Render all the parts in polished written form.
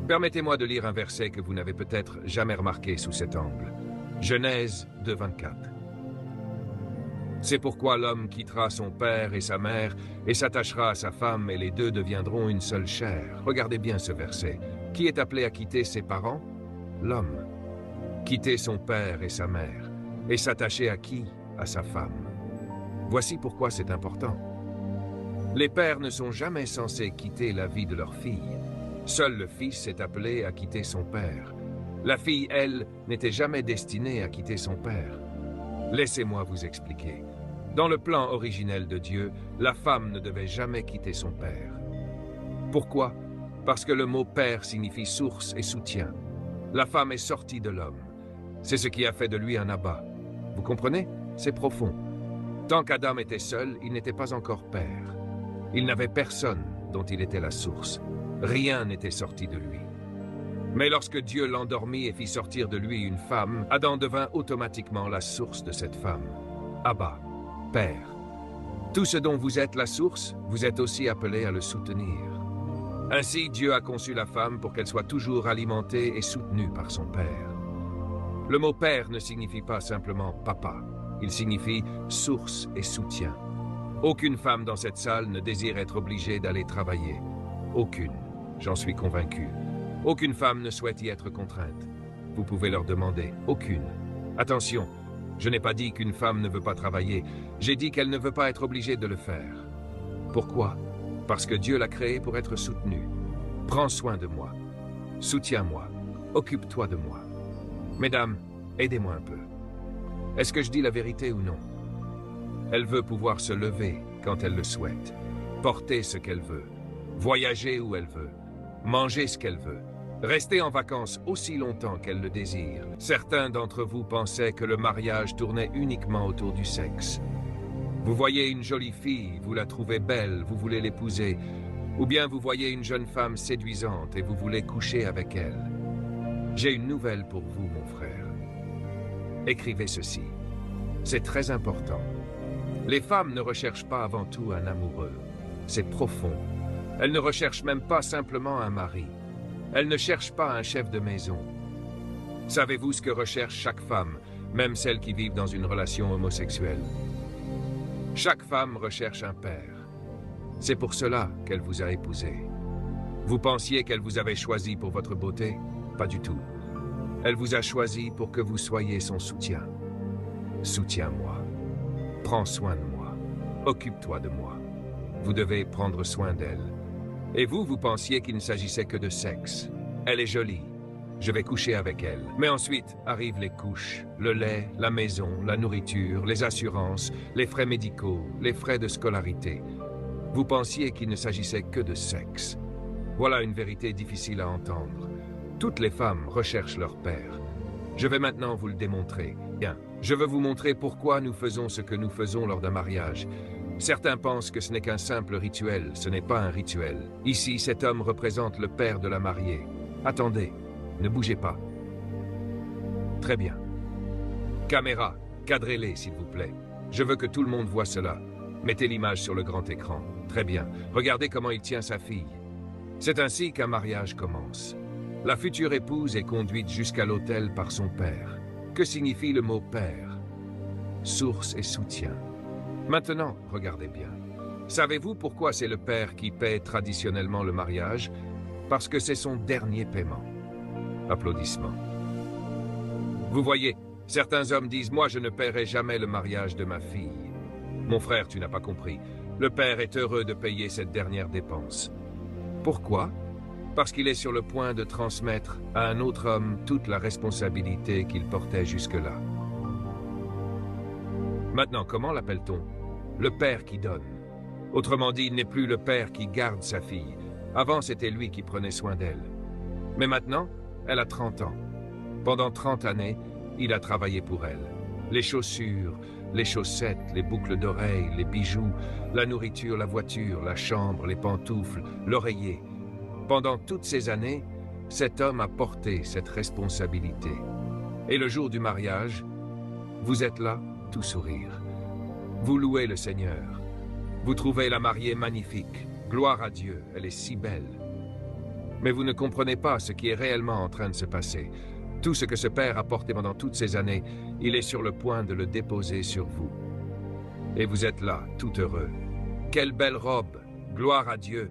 Permettez-moi de lire un verset que vous n'avez peut-être jamais remarqué sous cet angle. Genèse 2:24. C'est pourquoi l'homme quittera son père et sa mère et s'attachera à sa femme et les deux deviendront une seule chair. Regardez bien ce verset. Qui est appelé à quitter ses parents? L'homme. Quitter son père et sa mère et s'attacher à qui? À sa femme. Voici pourquoi c'est important. Les pères ne sont jamais censés quitter la vie de leur fille. Seul le fils est appelé à quitter son père. La fille, elle, n'était jamais destinée à quitter son père. Laissez-moi vous expliquer. Dans le plan originel de Dieu, la femme ne devait jamais quitter son père. Pourquoi? Parce que le mot père signifie source et soutien. La femme est sortie de l'homme. C'est ce qui a fait de lui un Abba. Vous comprenez? C'est profond. Tant qu'Adam était seul, il n'était pas encore père. Il n'avait personne dont il était la source. Rien n'était sorti de lui. Mais lorsque Dieu l'endormit et fit sortir de lui une femme, Adam devint automatiquement la source de cette femme. Abba, Père. Tout ce dont vous êtes la source, vous êtes aussi appelé à le soutenir. Ainsi, Dieu a conçu la femme pour qu'elle soit toujours alimentée et soutenue par son Père. Le mot Père ne signifie pas simplement papa. Il signifie source et soutien. Aucune femme dans cette salle ne désire être obligée d'aller travailler. Aucune, j'en suis convaincu. Aucune femme ne souhaite y être contrainte. Vous pouvez leur demander, aucune. Attention, je n'ai pas dit qu'une femme ne veut pas travailler. J'ai dit qu'elle ne veut pas être obligée de le faire. Pourquoi? Parce que Dieu l'a créée pour être soutenue. Prends soin de moi. Soutiens-moi. Occupe-toi de moi. Mesdames, aidez-moi un peu. Est-ce que je dis la vérité ou non? Elle veut pouvoir se lever quand elle le souhaite, porter ce qu'elle veut, voyager où elle veut, manger ce qu'elle veut, rester en vacances aussi longtemps qu'elle le désire. Certains d'entre vous pensaient que le mariage tournait uniquement autour du sexe. Vous voyez une jolie fille, vous la trouvez belle, vous voulez l'épouser, ou bien vous voyez une jeune femme séduisante et vous voulez coucher avec elle. J'ai une nouvelle pour vous, mon frère. Écrivez ceci. C'est très important. Les femmes ne recherchent pas avant tout un amoureux. C'est profond. Elles ne recherchent même pas simplement un mari. Elles ne cherchent pas un chef de maison. Savez-vous ce que recherche chaque femme, même celles qui vivent dans une relation homosexuelle? Chaque femme recherche un père. C'est pour cela qu'elle vous a épousé. Vous pensiez qu'elle vous avait choisi pour votre beauté? Pas du tout. Elle vous a choisi pour que vous soyez son soutien. Soutiens-moi. Prends soin de moi. Occupe-toi de moi. Vous devez prendre soin d'elle. Et vous, vous pensiez qu'il ne s'agissait que de sexe. Elle est jolie. Je vais coucher avec elle. Mais ensuite arrivent les couches, le lait, la maison, la nourriture, les assurances, les frais médicaux, les frais de scolarité. Vous pensiez qu'il ne s'agissait que de sexe. Voilà une vérité difficile à entendre. Toutes les femmes recherchent leur père. Je vais maintenant vous le démontrer. Bien, je veux vous montrer pourquoi nous faisons ce que nous faisons lors d'un mariage. Certains pensent que ce n'est qu'un simple rituel. Ce n'est pas un rituel. Ici, cet homme représente le père de la mariée. Attendez, ne bougez pas. Très bien. Caméra, cadrez-les, s'il vous plaît. Je veux que tout le monde voit cela. Mettez l'image sur le grand écran. Très bien. Regardez comment il tient sa fille. C'est ainsi qu'un mariage commence. La future épouse est conduite jusqu'à l'autel par son père. Que signifie le mot père? Source et soutien. Maintenant, regardez bien. Savez-vous pourquoi c'est le père qui paie traditionnellement le mariage? Parce que c'est son dernier paiement. Applaudissements. Vous voyez, certains hommes disent « Moi, je ne paierai jamais le mariage de ma fille. » Mon frère, tu n'as pas compris. Le père est heureux de payer cette dernière dépense. Pourquoi? Parce qu'il est sur le point de transmettre à un autre homme toute la responsabilité qu'il portait jusque-là. Maintenant, comment l'appelle-t-on? Le père qui donne. Autrement dit, il n'est plus le père qui garde sa fille. Avant, c'était lui qui prenait soin d'elle. Mais maintenant, elle a 30 ans. Pendant 30 années, il a travaillé pour elle. Les chaussures, les chaussettes, les boucles d'oreilles, les bijoux, la nourriture, la voiture, la chambre, les pantoufles, l'oreiller. Pendant toutes ces années, cet homme a porté cette responsabilité. Et le jour du mariage, vous êtes là, tout sourire. Vous louez le Seigneur. Vous trouvez la mariée magnifique. Gloire à Dieu, elle est si belle. Mais vous ne comprenez pas ce qui est réellement en train de se passer. Tout ce que ce père a porté pendant toutes ces années, il est sur le point de le déposer sur vous. Et vous êtes là, tout heureux. Quelle belle robe! Gloire à Dieu!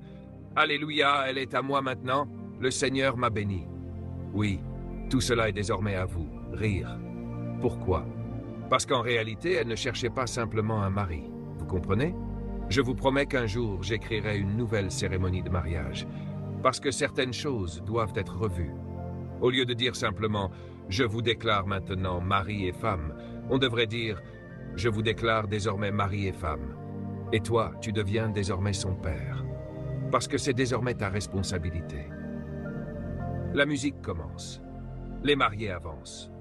Alléluia, elle est à moi maintenant. Le Seigneur m'a béni. Oui, tout cela est désormais à vous. Rire. Pourquoi? Parce qu'en réalité, elle ne cherchait pas simplement un mari. Vous comprenez? Je vous promets qu'un jour, j'écrirai une nouvelle cérémonie de mariage. Parce que certaines choses doivent être revues. Au lieu de dire simplement « Je vous déclare maintenant mari et femme », on devrait dire « Je vous déclare désormais mari et femme ». Et toi, tu deviens désormais son père. Parce que c'est désormais ta responsabilité. La musique commence. Les mariés avancent.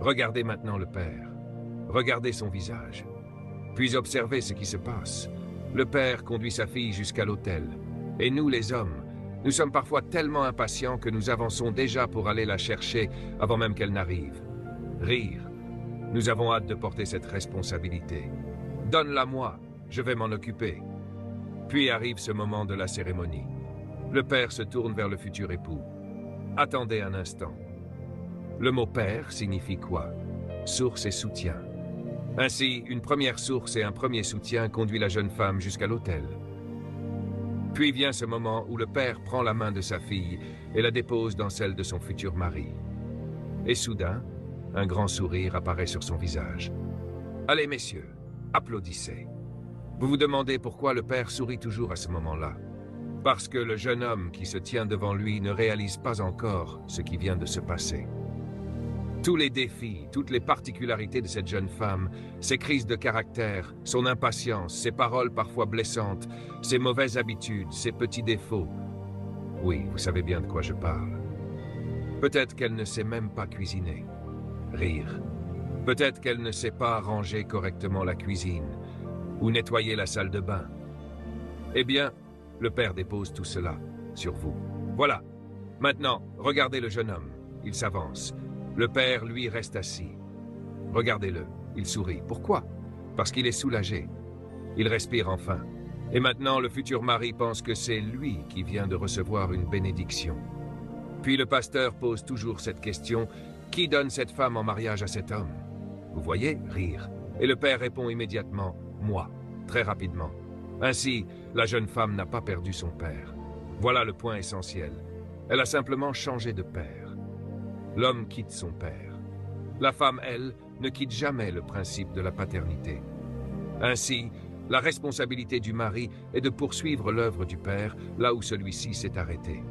Regardez maintenant le père. Regardez son visage. Puis observez ce qui se passe. Le père conduit sa fille jusqu'à l'autel. Et nous, les hommes, nous sommes parfois tellement impatients que nous avançons déjà pour aller la chercher avant même qu'elle n'arrive. Rire. Nous avons hâte de porter cette responsabilité. Donne-la-moi, je vais m'en occuper. Puis arrive ce moment de la cérémonie. Le père se tourne vers le futur époux. Attendez un instant. Le mot père signifie quoi? Source et soutien. Ainsi, une première source et un premier soutien conduit la jeune femme jusqu'à l'autel. Puis vient ce moment où le père prend la main de sa fille et la dépose dans celle de son futur mari. Et soudain, un grand sourire apparaît sur son visage. Allez, messieurs, applaudissez. Vous vous demandez pourquoi le père sourit toujours à ce moment-là. Parce que le jeune homme qui se tient devant lui ne réalise pas encore ce qui vient de se passer. Tous les défis, toutes les particularités de cette jeune femme, ses crises de caractère, son impatience, ses paroles parfois blessantes, ses mauvaises habitudes, ses petits défauts. Oui, vous savez bien de quoi je parle. Peut-être qu'elle ne sait même pas cuisiner. Rire. Peut-être qu'elle ne sait pas ranger correctement la cuisine ou nettoyer la salle de bain. Eh bien, le père dépose tout cela sur vous. Voilà. Maintenant, regardez le jeune homme. Il s'avance. Le père, lui, reste assis. Regardez-le, il sourit. Pourquoi? Parce qu'il est soulagé. Il respire enfin. Et maintenant, le futur mari pense que c'est lui qui vient de recevoir une bénédiction. Puis le pasteur pose toujours cette question, qui donne cette femme en mariage à cet homme? Vous voyez? Rire. Et le père répond immédiatement, moi, très rapidement. Ainsi, la jeune femme n'a pas perdu son père. Voilà le point essentiel. Elle a simplement changé de père. L'homme quitte son père. La femme, elle, ne quitte jamais le principe de la paternité. Ainsi, la responsabilité du mari est de poursuivre l'œuvre du père là où celui-ci s'est arrêté.